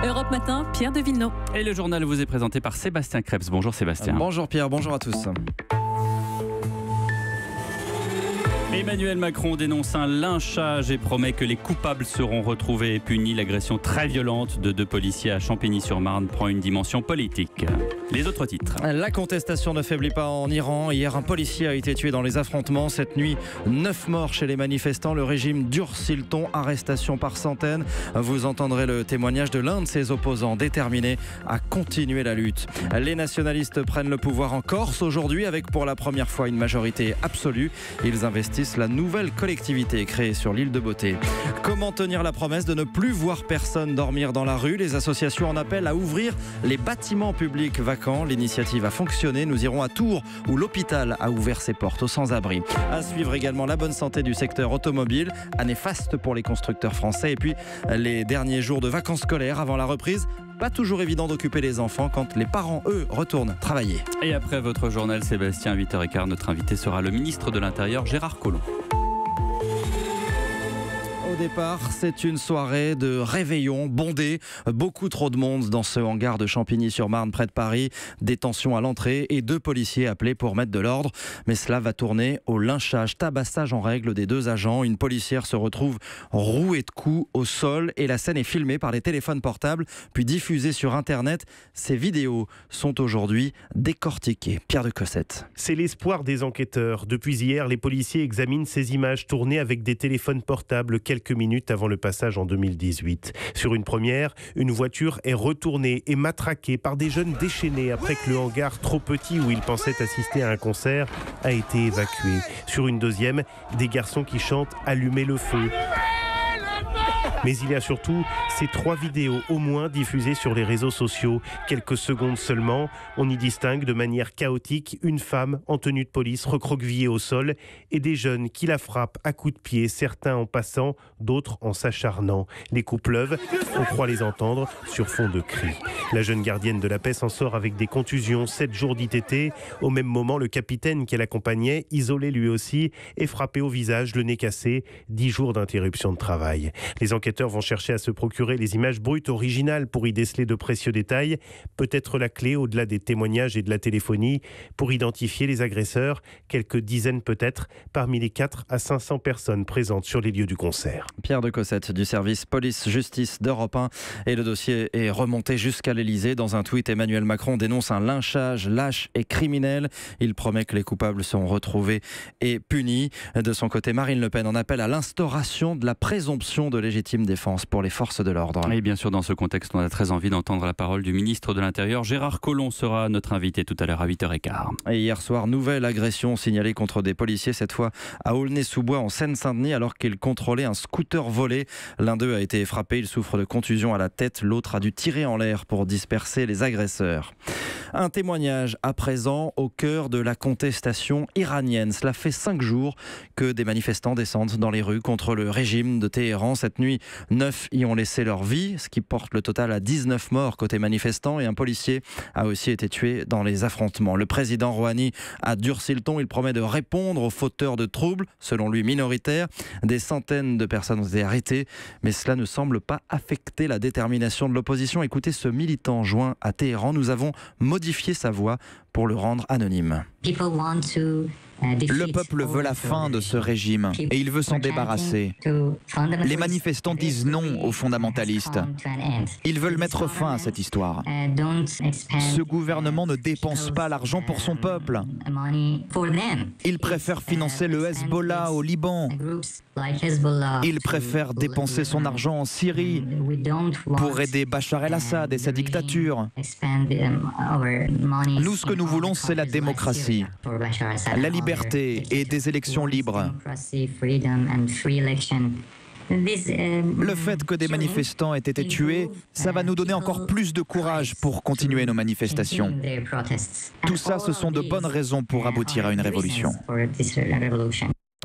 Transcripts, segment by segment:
Europe Matin, Pierre de Villeneuve. Et le journal vous est présenté par Sébastien Krebs. Bonjour Sébastien. Bonjour Pierre, bonjour à tous. Emmanuel Macron dénonce un lynchage et promet que les coupables seront retrouvés et punis. L'agression très violente de 2 policiers à Champigny-sur-Marne prend une dimension politique. Les autres titres. La contestation ne faiblit pas en Iran. Hier, un policier a été tué dans les affrontements. Cette nuit, 9 morts chez les manifestants. Le régime durcit le ton, arrestation par centaines. Vous entendrez le témoignage de l'un de ses opposants déterminé à continuer la lutte. Les nationalistes prennent le pouvoir en Corse aujourd'hui avec pour la première fois une majorité absolue. Ils investissent la nouvelle collectivité créée sur l'île de Beauté. Comment tenir la promesse de ne plus voir personne dormir dans la rue? Les associations en appellent à ouvrir les bâtiments publics vacants. L'initiative a fonctionné. Nous irons à Tours où l'hôpital a ouvert ses portes aux sans-abri. À suivre également la bonne santé du secteur automobile. Année faste pour les constructeurs français. Et puis les derniers jours de vacances scolaires avant la reprise. Pas toujours évident d'occuper les enfants quand les parents, eux, retournent travailler. Et après votre journal, Sébastien, à 8h15, notre invité sera le ministre de l'Intérieur, Gérard Collomb. Au départ, c'est une soirée de réveillon bondée. Beaucoup trop de monde dans ce hangar de Champigny-sur-Marne près de Paris. Des tensions à l'entrée et 2 policiers appelés pour mettre de l'ordre. Mais cela va tourner au lynchage, tabassage en règle des 2 agents. Une policière se retrouve rouée de coups au sol et la scène est filmée par les téléphones portables puis diffusée sur Internet. Ces vidéos sont aujourd'hui décortiquées. Pierre de Cossette. C'est l'espoir des enquêteurs. Depuis hier, les policiers examinent ces images tournées avec des téléphones portables quelques minutes avant le passage en 2018. Sur une première, une voiture est retournée et matraquée par des jeunes déchaînés après que le hangar trop petit où ils pensaient assister à un concert a été évacué. Sur une deuxième, des garçons qui chantent « Allumez le feu ». Mais il y a surtout ces 3 vidéos au moins diffusées sur les réseaux sociaux. Quelques secondes seulement, on y distingue de manière chaotique une femme en tenue de police recroquevillée au sol et des jeunes qui la frappent à coups de pied, certains en passant, d'autres en s'acharnant. Les coups pleuvent, on croit les entendre sur fond de cris. La jeune gardienne de la paix s'en sort avec des contusions, 7 jours d'ITT. Au même moment, le capitaine qui l'accompagnait, isolé lui aussi, est frappé au visage, le nez cassé, 10 jours d'interruption de travail. Les enquêteurs vont chercher à se procurer les images brutes originales pour y déceler de précieux détails. Peut-être la clé, au-delà des témoignages et de la téléphonie, pour identifier les agresseurs. Quelques dizaines peut-être, parmi les 400 à 500 personnes présentes sur les lieux du concert. Pierre de Cossette du service police-justice d'Europe 1. Et le dossier est remonté jusqu'à l'Elysée. Dans un tweet, Emmanuel Macron dénonce un lynchage lâche et criminel. Il promet que les coupables seront retrouvés et punis. De son côté, Marine Le Pen en appelle à l'instauration de la présomption de légitime défense pour les forces de l'ordre. Et bien sûr, dans ce contexte, on a très envie d'entendre la parole du ministre de l'Intérieur. Gérard Collomb sera notre invité tout à l'heure à 8h15. Et hier soir, nouvelle agression signalée contre des policiers, cette fois à Aulnay-sous-Bois en Seine-Saint-Denis, alors qu'ils contrôlaient un scooter volé. L'un d'eux a été frappé, il souffre de contusions à la tête. L'autre a dû tirer en l'air pour disperser les agresseurs. Un témoignage à présent au cœur de la contestation iranienne. Cela fait 5 jours que des manifestants descendent dans les rues contre le régime de Téhéran. Cette nuit, 9 y ont laissé leur vie, ce qui porte le total à 19 morts côté manifestants et un policier a aussi été tué dans les affrontements. Le président Rouhani a durci le ton. Il promet de répondre aux fauteurs de troubles, selon lui minoritaires. Des centaines de personnes ont été arrêtées, mais cela ne semble pas affecter la détermination de l'opposition. Écoutez ce militant joint à Téhéran. Nous avons modifié sa voix pour le rendre anonyme. Le peuple veut la fin de ce régime et il veut s'en débarrasser. Les manifestants disent non aux fondamentalistes. Ils veulent mettre fin à cette histoire. Ce gouvernement ne dépense pas l'argent pour son peuple. Il préfère financer le Hezbollah au Liban. Il préfère dépenser son argent en Syrie pour aider Bachar el-Assad et sa dictature. Nous, ce que nous voulons, c'est la démocratie, la liberté et des élections libres. Le fait que des manifestants aient été tués, ça va nous donner encore plus de courage pour continuer nos manifestations. Tout ça, ce sont de bonnes raisons pour aboutir à une révolution.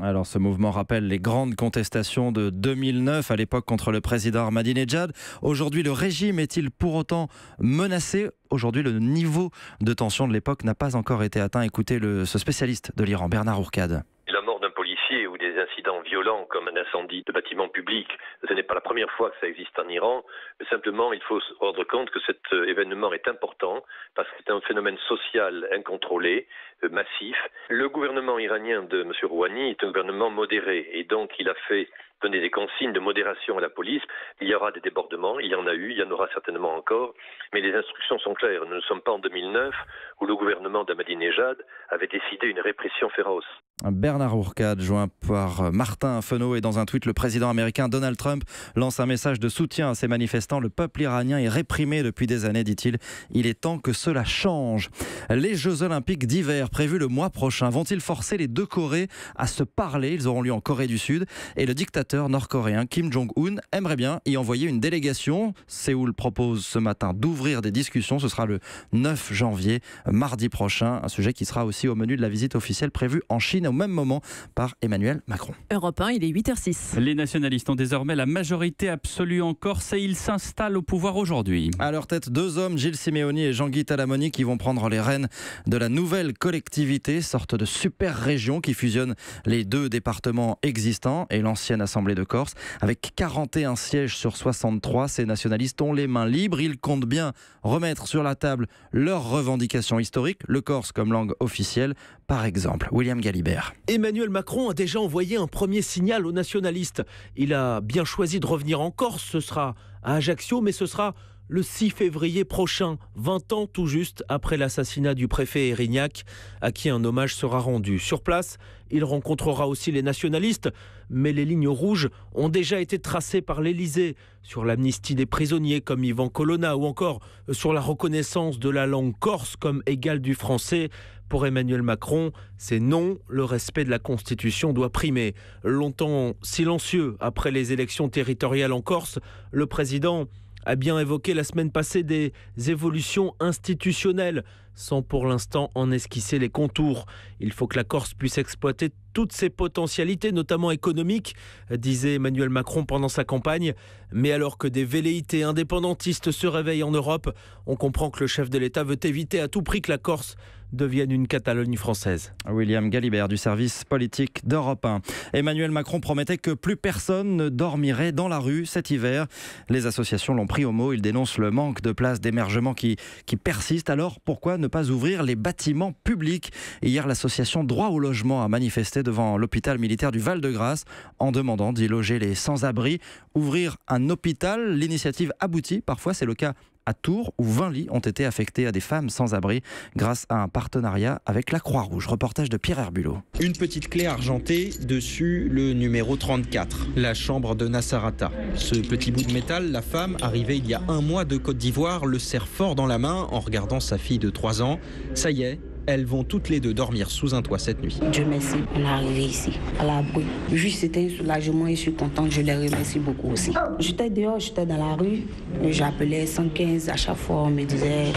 Alors ce mouvement rappelle les grandes contestations de 2009 à l'époque contre le président Ahmadinejad. Aujourd'hui, le régime est-il pour autant menacé? Aujourd'hui, le niveau de tension de l'époque n'a pas encore été atteint. Écoutez ce spécialiste de l'Iran, Bernard Ourcade. La mort d'un policier ou des incidents violent comme un incendie de bâtiment public. Ce n'est pas la première fois que ça existe en Iran, mais simplement il faut se rendre compte que cet événement est important parce que c'est un phénomène social incontrôlé, massif. Le gouvernement iranien de M. Rouhani est un gouvernement modéré et donc il a fait donner des consignes de modération à la police. Il y aura des débordements, il y en a eu, il y en aura certainement encore, mais les instructions sont claires. Nous ne sommes pas en 2009 où le gouvernement d'Ahmadinejad avait décidé une répression féroce. Bernard Ourcade, joint par Martin Fenot, et dans un tweet, le président américain Donald Trump lance un message de soutien à ces manifestants. Le peuple iranien est réprimé depuis des années, dit-il. Il est temps que cela change. Les Jeux Olympiques d'hiver prévus le mois prochain vont-ils forcer les deux Corées à se parler? Ils auront lieu en Corée du Sud et le dictateur nord-coréen Kim Jong-un aimerait bien y envoyer une délégation. Séoul propose ce matin d'ouvrir des discussions. Ce sera le 9 janvier, mardi prochain. Un sujet qui sera aussi au menu de la visite officielle prévue en Chine au même moment par Emmanuel Macron. Europe 1, il est 8h06. Les nationalistes ont désormais la majorité absolue en Corse et ils s'installent au pouvoir aujourd'hui. À leur tête, deux hommes, Gilles Simeoni et Jean-Guy Talamoni, qui vont prendre les rênes de la nouvelle collectivité, sorte de super région qui fusionne les deux départements existants et l'ancienne Assemblée de Corse. Avec 41 sièges sur 63, ces nationalistes ont les mains libres. Ils comptent bien remettre sur la table leurs revendications historiques, le corse comme langue officielle, par exemple. William Galibert. Emmanuel Macron a déjà envoyé un premier signal aux nationalistes. Il a bien choisi de revenir en Corse. Ce sera à Ajaccio, mais ce sera le 6 février prochain, 20 ans tout juste après l'assassinat du préfet Erignac, à qui un hommage sera rendu. Sur place, il rencontrera aussi les nationalistes, mais les lignes rouges ont déjà été tracées par l'Élysée, sur l'amnistie des prisonniers comme Yvan Colonna ou encore sur la reconnaissance de la langue corse comme égale du français. Pour Emmanuel Macron, c'est non, le respect de la Constitution doit primer. Longtemps silencieux après les élections territoriales en Corse, le président a bien évoqué la semaine passée des évolutions institutionnelles, sans pour l'instant en esquisser les contours. Il faut que la Corse puisse exploiter toutes ses potentialités, notamment économiques, disait Emmanuel Macron pendant sa campagne. Mais alors que des velléités indépendantistes se réveillent en Europe, on comprend que le chef de l'État veut éviter à tout prix que la Corse devienne une Catalogne française. William Galibert du service politique d'Europe 1. Emmanuel Macron promettait que plus personne ne dormirait dans la rue cet hiver. Les associations l'ont pris au mot. Ils dénoncent le manque de places d'émergement qui persiste. Alors pourquoi ne pas ouvrir les bâtiments publics? Hier, l'association Droit au logement a manifesté devant l'hôpital militaire du Val-de-Grâce en demandant d'y loger les sans-abri. Ouvrir un hôpital, l'initiative aboutit. Parfois, c'est le cas à Tours, où 20 lits ont été affectés à des femmes sans-abri grâce à un partenariat avec la Croix-Rouge. Reportage de Pierre Herbulot. Une petite clé argentée, dessus le numéro 34, la chambre de Nassarata. Ce petit bout de métal, la femme, arrivée il y a un mois de Côte d'Ivoire, le serre fort dans la main en regardant sa fille de 3 ans. Ça y est, elles vont toutes les deux dormir sous un toit cette nuit. Dieu merci, on est arrivé ici, à l'abri. Juste c'était un soulagement et je suis contente, je les remercie beaucoup aussi. J'étais dehors, j'étais dans la rue, j'appelais 115 à chaque fois, on me disait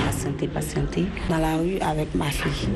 patientez, dans la rue avec ma fille.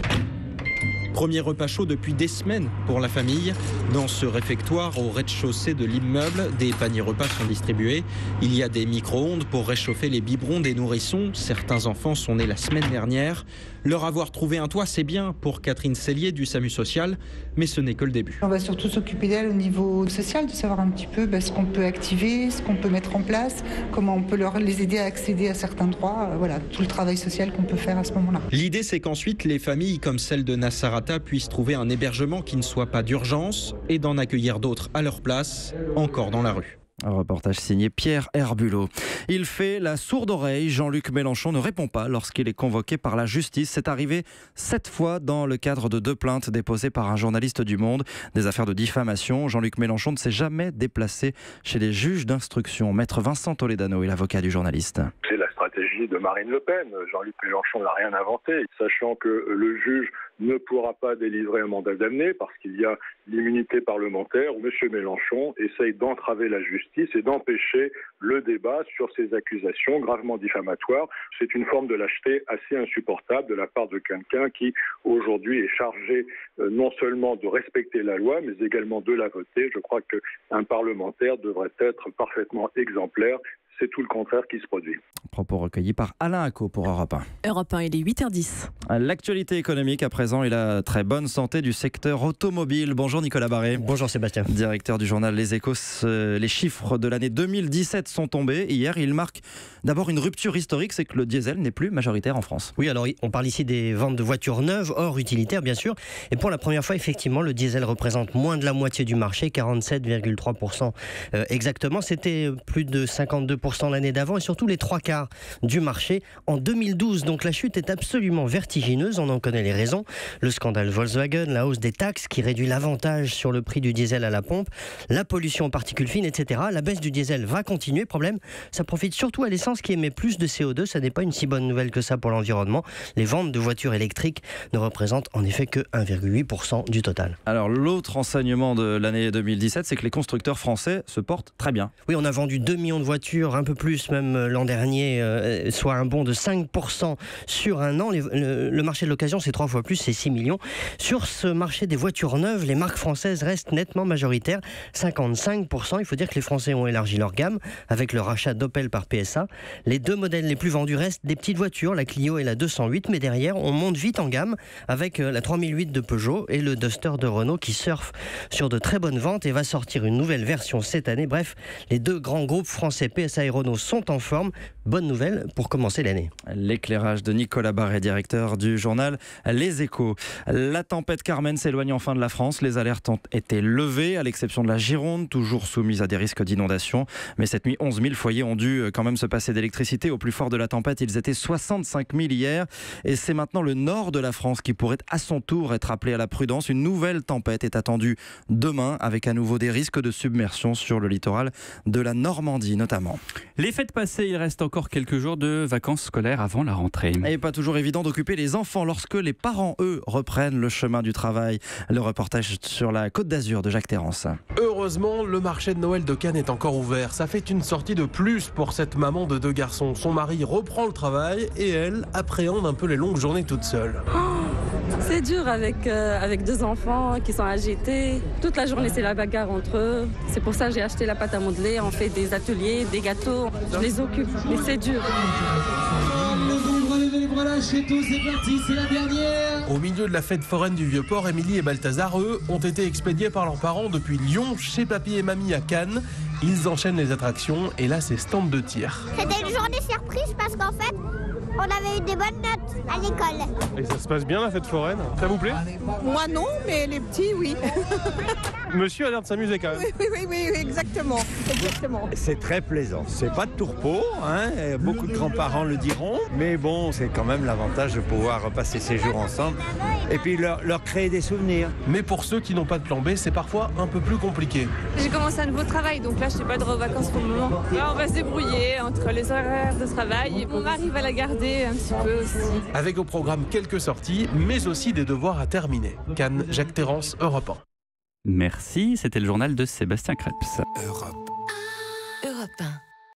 Premier repas chaud depuis des semaines pour la famille. Dans ce réfectoire au rez-de-chaussée de l'immeuble, des paniers repas sont distribués. Il y a des micro-ondes pour réchauffer les biberons des nourrissons. Certains enfants sont nés la semaine dernière. Leur avoir trouvé un toit, c'est bien pour Catherine Cellier du SAMU Social, mais ce n'est que le début. On va surtout s'occuper d'elle au niveau social, de savoir un petit peu ce qu'on peut activer, ce qu'on peut mettre en place, comment on peut les aider à accéder à certains droits. Voilà, tout le travail social qu'on peut faire à ce moment-là. L'idée, c'est qu'ensuite, les familles comme celle de Nassarata puissent trouver un hébergement qui ne soit pas d'urgence et d'en accueillir d'autres à leur place, encore dans la rue. Un reportage signé Pierre Herbulot. Il fait la sourde oreille. Jean-Luc Mélenchon ne répond pas lorsqu'il est convoqué par la justice. C'est arrivé 7 fois dans le cadre de 2 plaintes déposées par un journaliste du Monde. Des affaires de diffamation. Jean-Luc Mélenchon ne s'est jamais déplacé chez les juges d'instruction. Maître Vincent Toledano est l'avocat du journaliste. C'est la stratégie de Marine Le Pen. Jean-Luc Mélenchon n'a rien inventé, sachant que le juge ne pourra pas délivrer un mandat d'amener parce qu'il y a l'immunité parlementaire. M. Mélenchon essaye d'entraver la justice et d'empêcher le débat sur ces accusations gravement diffamatoires. C'est une forme de lâcheté assez insupportable de la part de quelqu'un qui, aujourd'hui, est chargé non seulement de respecter la loi, mais également de la voter. Je crois qu'un parlementaire devrait être parfaitement exemplaire. C'est tout le contraire qui se produit. Propos recueillis par Alain Acco pour Europe 1. Europe 1, il est 8h10. L'actualité économique à présent et la très bonne santé du secteur automobile. Bonjour. Bonjour Nicolas Barré. Bonjour Sébastien. Directeur du journal Les Échos. Les chiffres de l'année 2017 sont tombés. Hier, ils marquent d'abord une rupture historique, c'est que le diesel n'est plus majoritaire en France. Oui, alors on parle ici des ventes de voitures neuves, hors utilitaires bien sûr. Et pour la première fois, effectivement, le diesel représente moins de la moitié du marché, 47,3% exactement. C'était plus de 52% l'année d'avant et surtout les 3/4 du marché en 2012. Donc la chute est absolument vertigineuse, on en connaît les raisons. Le scandale Volkswagen, la hausse des taxes qui réduit l'avantage sur le prix du diesel à la pompe, la pollution aux particules fines, etc. La baisse du diesel va continuer. Problème, ça profite surtout à l'essence qui émet plus de CO2. Ça n'est pas une si bonne nouvelle que ça pour l'environnement. Les ventes de voitures électriques ne représentent en effet que 1,8% du total. Alors l'autre enseignement de l'année 2017, c'est que les constructeurs français se portent très bien. Oui, on a vendu 2 millions de voitures, un peu plus même l'an dernier, soit un bond de 5% sur un an. Le marché de l'occasion, c'est 3 fois plus, c'est 6 millions. Sur ce marché des voitures neuves, les marques françaises restent nettement majoritaires, 55%. Il faut dire que les Français ont élargi leur gamme avec le rachat d'Opel par PSA. Les 2 modèles les plus vendus restent des petites voitures, la Clio et la 208, mais derrière, on monte vite en gamme avec la 3008 de Peugeot et le Duster de Renault qui surfe sur de très bonnes ventes et va sortir une nouvelle version cette année. Bref, les 2 grands groupes français, PSA et Renault, sont en forme. Bonne nouvelle pour commencer l'année. L'éclairage de Nicolas Barré, directeur du journal Les Échos. La tempête Carmen s'éloigne enfin de la France. Les alertes ont été levées, à l'exception de la Gironde, toujours soumise à des risques d'inondation. Mais cette nuit, 11 000 foyers ont dû quand même se passer d'électricité. Au plus fort de la tempête, ils étaient 65 000 hier. Et c'est maintenant le nord de la France qui pourrait à son tour être appelé à la prudence. Une nouvelle tempête est attendue demain, avec à nouveau des risques de submersion sur le littoral de la Normandie notamment. Les fêtes passées, il reste encore quelques jours de vacances scolaires avant la rentrée. Et pas toujours évident d'occuper les enfants lorsque les parents, eux, reprennent le chemin du travail. Le reportage sur la Côte d'Azur de Jacques Terrance. Heureusement, le marché de Noël de Cannes est encore ouvert. Ça fait une sortie de plus pour cette maman de 2 garçons. Son mari reprend le travail et elle appréhende un peu les longues journées toute seule. C'est dur avec 2 enfants qui sont agités. Toute la journée, c'est la bagarre entre eux. C'est pour ça que j'ai acheté la pâte à modeler. On fait des ateliers, des gâteaux. Je les occupe, mais c'est dur. C'est parti, c'est la dernière. Au milieu de la fête foraine du Vieux-Port, Émilie et Balthazar, eux, ont été expédiés par leurs parents depuis Lyon, chez Papy et Mamie à Cannes. Ils enchaînent les attractions et là, c'est stand de tir. C'était une journée surprise parce qu'en fait, on avait eu des bonnes notes à l'école. Et ça se passe bien la fête foraine? Ça vous plaît? Moi non, mais les petits, oui. Monsieur a l'air de s'amuser quand même. Oui, exactement. C'est très plaisant. C'est pas de tourpeau, hein, beaucoup de grands-parents le diront, mais bon, c'est quand même l'avantage de pouvoir passer ces jours ensemble et puis leur créer des souvenirs. Mais pour ceux qui n'ont pas de plan B, c'est parfois un peu plus compliqué. J'ai commencé un nouveau travail, donc là, je n'ai pas de vacances pour le moment. Là, on va se débrouiller entre les horaires de travail et mon mari va la garder un petit peu aussi. Avec au programme quelques sorties, mais aussi des devoirs à terminer. Cannes, Jacques Terrance, Europe 1. Merci, c'était le journal de Sébastien Krebs. Europe 1.